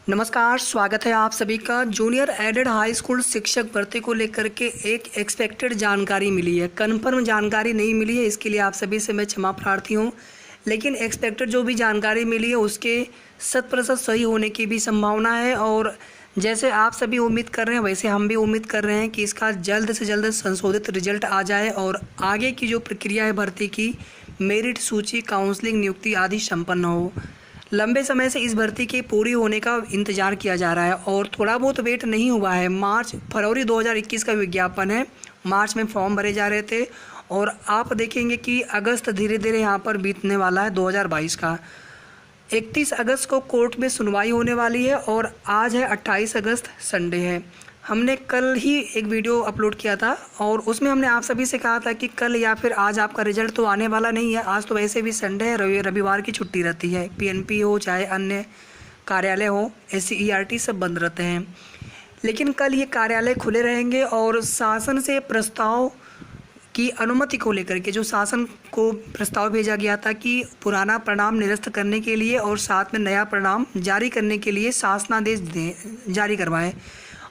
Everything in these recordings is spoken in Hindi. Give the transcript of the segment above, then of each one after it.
नमस्कार, स्वागत है आप सभी का। जूनियर एडेड हाई स्कूल शिक्षक भर्ती को लेकर के एक एक्सपेक्टेड जानकारी मिली है, कन्फर्म जानकारी नहीं मिली है, इसके लिए आप सभी से मैं क्षमा प्रार्थी हूँ। लेकिन एक्सपेक्टेड जो भी जानकारी मिली है उसके 100% सही होने की भी संभावना है और जैसे आप सभी उम्मीद कर रहे हैं वैसे हम भी उम्मीद कर रहे हैं कि इसका जल्द से जल्द संशोधित रिजल्ट आ जाए और आगे की जो प्रक्रिया है भर्ती की, मेरिट सूची, काउंसलिंग, नियुक्ति आदि संपन्न हो। लंबे समय से इस भर्ती के पूरी होने का इंतज़ार किया जा रहा है और थोड़ा बहुत वेट नहीं हुआ है। फरवरी 2021 का विज्ञापन है, मार्च में फॉर्म भरे जा रहे थे और आप देखेंगे कि अगस्त धीरे धीरे यहाँ पर बीतने वाला है 2022 का। 31 अगस्त को कोर्ट में सुनवाई होने वाली है और आज है 28 अगस्त, संडे है। हमने कल ही एक वीडियो अपलोड किया था और उसमें हमने आप सभी से कहा था कि कल या फिर आज आपका रिजल्ट तो आने वाला नहीं है। आज तो वैसे भी संडे है, रविवार की छुट्टी रहती है, पीएनपी हो चाहे अन्य कार्यालय हो, SCERT सब बंद रहते हैं। लेकिन कल ये कार्यालय खुले रहेंगे और शासन से प्रस्ताव की अनुमति को लेकर के जो शासन को प्रस्ताव भेजा गया था कि पुराना परिणाम निरस्त करने के लिए और साथ में नया परिणाम जारी करने के लिए शासनादेश जारी करवाएं।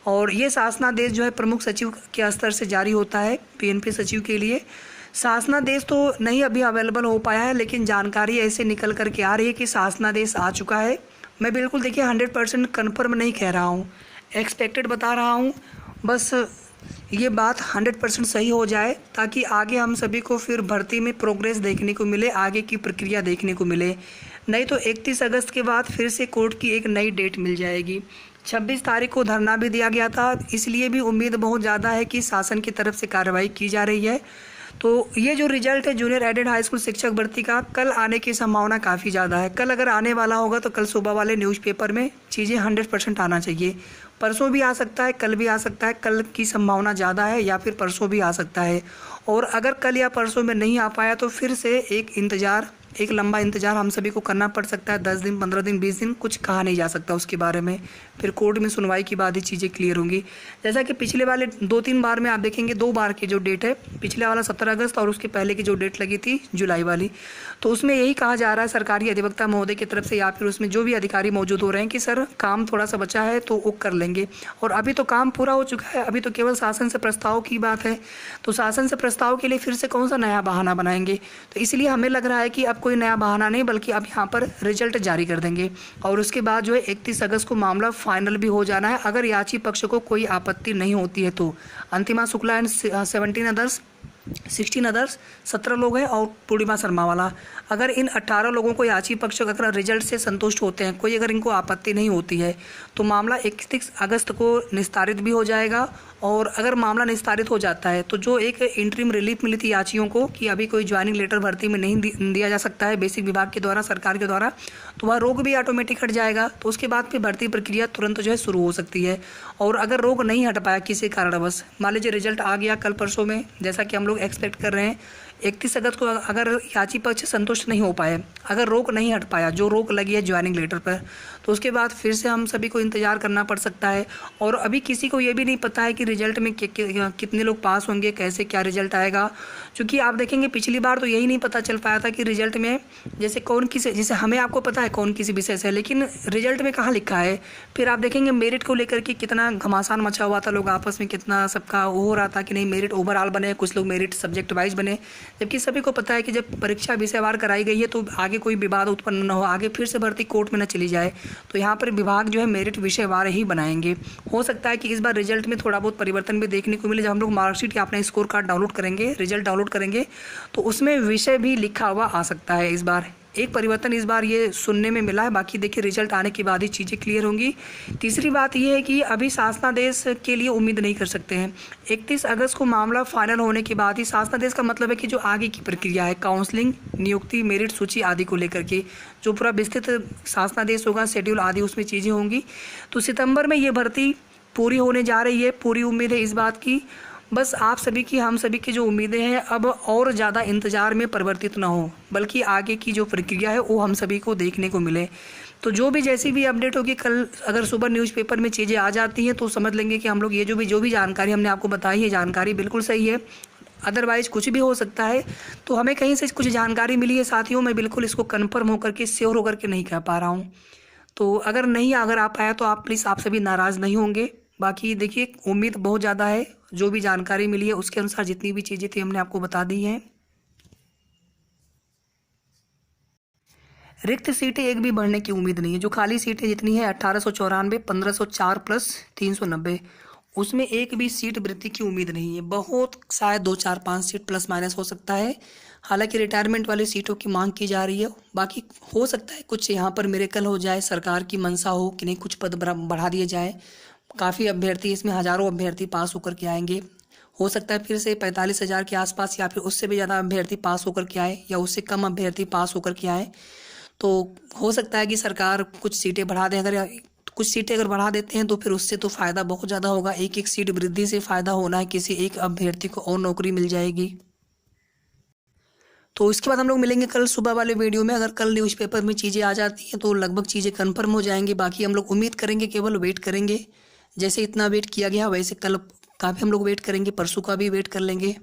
और ये शासनादेश जो है प्रमुख सचिव के स्तर से जारी होता है पीएनपी सचिव के लिए। शासनादेश तो नहीं अभी अवेलेबल हो पाया है, लेकिन जानकारी ऐसे निकल कर के आ रही है कि शासनादेश आ चुका है। मैं बिल्कुल देखिए 100% कन्फर्म नहीं कह रहा हूँ, एक्सपेक्टेड बता रहा हूँ। बस ये बात 100% सही हो जाए ताकि आगे हम सभी को फिर भर्ती में प्रोग्रेस देखने को मिले, आगे की प्रक्रिया देखने को मिले। नहीं तो 31 अगस्त के बाद फिर से कोर्ट की एक नई डेट मिल जाएगी। 26 तारीख को धरना भी दिया गया था, इसलिए भी उम्मीद बहुत ज़्यादा है कि शासन की तरफ से कार्रवाई की जा रही है। तो ये जो रिजल्ट है जूनियर एडेड हाई स्कूल शिक्षक भर्ती का, कल आने की संभावना काफ़ी ज़्यादा है। कल अगर आने वाला होगा तो कल सुबह वाले न्यूज़पेपर में चीज़ें 100% आना चाहिए। परसों भी आ सकता है, कल भी आ सकता है, कल की संभावना ज़्यादा है या फिर परसों भी आ सकता है। और अगर कल या परसों में नहीं आ पाया तो फिर से एक लंबा इंतज़ार हम सभी को करना पड़ सकता है। 10 दिन, 15 दिन, 20 दिन, कुछ कहा नहीं जा सकता उसके बारे में। फिर कोर्ट में सुनवाई के बाद ही चीज़ें क्लियर होंगी। जैसा कि पिछले वाले 2-3 बार में आप देखेंगे, 2 बार की जो डेट है, पिछले वाला 17 अगस्त और उसके पहले की जो डेट लगी थी जुलाई वाली, तो उसमें यही कहा जा रहा है सरकारी अधिवक्ता महोदय की तरफ से या फिर उसमें जो भी अधिकारी मौजूद हो रहे हैं कि सर काम थोड़ा सा बचा है तो वो कर लेंगे। और अभी तो काम पूरा हो चुका है, अभी तो केवल शासन से प्रस्ताव की बात है। तो शासन से प्रस्ताव के लिए फिर से कौन सा नया बहाना बनाएंगे? तो इसलिए हमें लग रहा है कि अब कोई नया बहाना नहीं, बल्कि अब यहाँ पर रिजल्ट जारी कर देंगे और उसके बाद जो है 31 अगस्त को मामला फाइनल भी हो जाना है। अगर याची पक्ष को कोई आपत्ति नहीं होती है तो अंतिमा शुक्ला एंड 16 अदर्स 17 लोग हैं और पूर्णिमा शर्मा वाला, अगर इन 18 लोगों को याची पक्ष अगर रिजल्ट से संतुष्ट होते हैं, कोई अगर इनको आपत्ति नहीं होती है तो मामला 31 अगस्त को निस्तारित भी हो जाएगा। और अगर मामला निस्तारित हो जाता है तो जो एक इंटरिम रिलीफ मिली थी याचियों को कि अभी कोई ज्वाइनिंग लेटर भर्ती में नहीं दिया जा सकता है बेसिक विभाग के द्वारा, सरकार के द्वारा, तो वह रोक भी ऑटोमेटिक हट जाएगा। तो उसके बाद फिर भर्ती प्रक्रिया तुरंत जो है शुरू हो सकती है। और अगर रोक नहीं हट पाया किसी कारणवश, मान लीजिए रिजल्ट आ गया कल परसों में, जैसा कि हम लोग एक्सपेक्ट कर रहे हैं, 31 अगस्त को अगर याची पक्ष संतुष्ट नहीं हो पाए, अगर रोक नहीं हट पाया, जो रोक लगी है ज्वाइनिंग लेटर पर, तो उसके बाद फिर से हम सभी को इंतज़ार करना पड़ सकता है। और अभी किसी को ये भी नहीं पता है कि रिजल्ट में कितने लोग पास होंगे, कैसे क्या रिजल्ट आएगा। क्योंकि आप देखेंगे पिछली बार तो यही नहीं पता चल पाया था कि रिजल्ट में जैसे हमें आपको पता है कौन किसी विषय से, लेकिन रिजल्ट में कहाँ लिखा है। फिर आप देखेंगे मेरिट को लेकर के कितना घमासान मचा हुआ था, लोग आपस में कितना सबका वो हो रहा था कि नहीं मेरिट ओवरऑल बने, कुछ लोग मेरिट सब्जेक्ट वाइज बने, जबकि सभी को पता है कि जब परीक्षा विषयवार कराई गई है तो आगे कोई विवाद उत्पन्न न हो, आगे फिर से भर्ती कोर्ट में न चली जाए। तो यहाँ पर विभाग जो है मेरिट विषयवार ही बनाएंगे। हो सकता है कि इस बार रिजल्ट में थोड़ा बहुत परिवर्तन भी देखने को मिले। जब हम लोग मार्कशीट या अपना स्कोर कार्ड डाउनलोड करेंगे, रिजल्ट डाउनलोड करेंगे, तो उसमें विषय भी लिखा हुआ आ सकता है। इस बार एक परिवर्तन इस बार ये सुनने में मिला है, बाकी देखिए रिजल्ट आने के बाद ही चीज़ें क्लियर होंगी। तीसरी बात ये है कि अभी शासनादेश के लिए उम्मीद नहीं कर सकते हैं। 31 अगस्त को मामला फाइनल होने के बाद ही शासनादेश का मतलब है कि जो आगे की प्रक्रिया है, काउंसलिंग, नियुक्ति, मेरिट सूची आदि को लेकर के जो पूरा विस्तृत शासनादेश होगा, शेड्यूल आदि उसमें चीज़ें होंगी। तो सितंबर में ये भर्ती पूरी होने जा रही है, पूरी उम्मीद है इस बात की। बस आप सभी की, हम सभी की जो उम्मीदें हैं अब और ज़्यादा इंतज़ार में परिवर्तित ना हो, बल्कि आगे की जो प्रक्रिया है वो हम सभी को देखने को मिले। तो जो भी जैसी भी अपडेट होगी, कल अगर सुबह न्यूज़पेपर में चीज़ें आ जाती हैं तो समझ लेंगे कि हम लोग ये जो भी जानकारी हमने आपको बताई है, जानकारी बिल्कुल सही है। अदरवाइज़ कुछ भी हो सकता है। तो हमें कहीं से कुछ जानकारी मिली है साथियों, मैं बिल्कुल इसको कन्फर्म होकर के, श्योर होकर के नहीं कह पा रहा हूँ। तो अगर आ पाया तो आप प्लीज़ आप सभी नाराज़ नहीं होंगे। बाकी देखिए उम्मीद बहुत ज़्यादा है, जो भी जानकारी मिली है उसके अनुसार जितनी भी चीज़ें थी हमने आपको बता दी हैं। रिक्त सीटें एक भी बढ़ने की उम्मीद नहीं है। जो खाली सीटें जितनी है 1894, 1504 प्लस 390, उसमें एक भी सीट वृद्धि की उम्मीद नहीं है। बहुत शायद 2 4 5 सीट प्लस माइनस हो सकता है। हालांकि रिटायरमेंट वाली सीटों की मांग की जा रही है। बाकी हो सकता है कुछ यहाँ पर मिरेकल हो जाए, सरकार की मंशा हो कि नहीं कुछ पद बढ़ा दिए जाए। काफ़ी अभ्यर्थी, इसमें हज़ारों अभ्यर्थी पास होकर के आएंगे। हो सकता है फिर से 45,000 के आसपास या फिर उससे भी ज़्यादा अभ्यर्थी पास होकर के आए, या उससे कम अभ्यर्थी पास होकर के आए। तो हो सकता है कि सरकार कुछ सीटें बढ़ा दें। अगर कुछ सीटें अगर बढ़ा देते हैं तो फिर उससे तो फ़ायदा बहुत ज़्यादा होगा। एक एक सीट वृद्धि से फ़ायदा होना है, किसी एक अभ्यर्थी को और नौकरी मिल जाएगी। तो इसके बाद हम लोग मिलेंगे कल सुबह वाले वीडियो में। अगर कल न्यूज़पेपर में चीज़ें आ जाती हैं तो लगभग चीज़ें कन्फर्म हो जाएंगी। बाकी हम लोग उम्मीद करेंगे, केवल वेट करेंगे। जैसे इतना वेट किया गया वैसे कल का भी हम लोग वेट करेंगे, परसों का भी वेट कर लेंगे।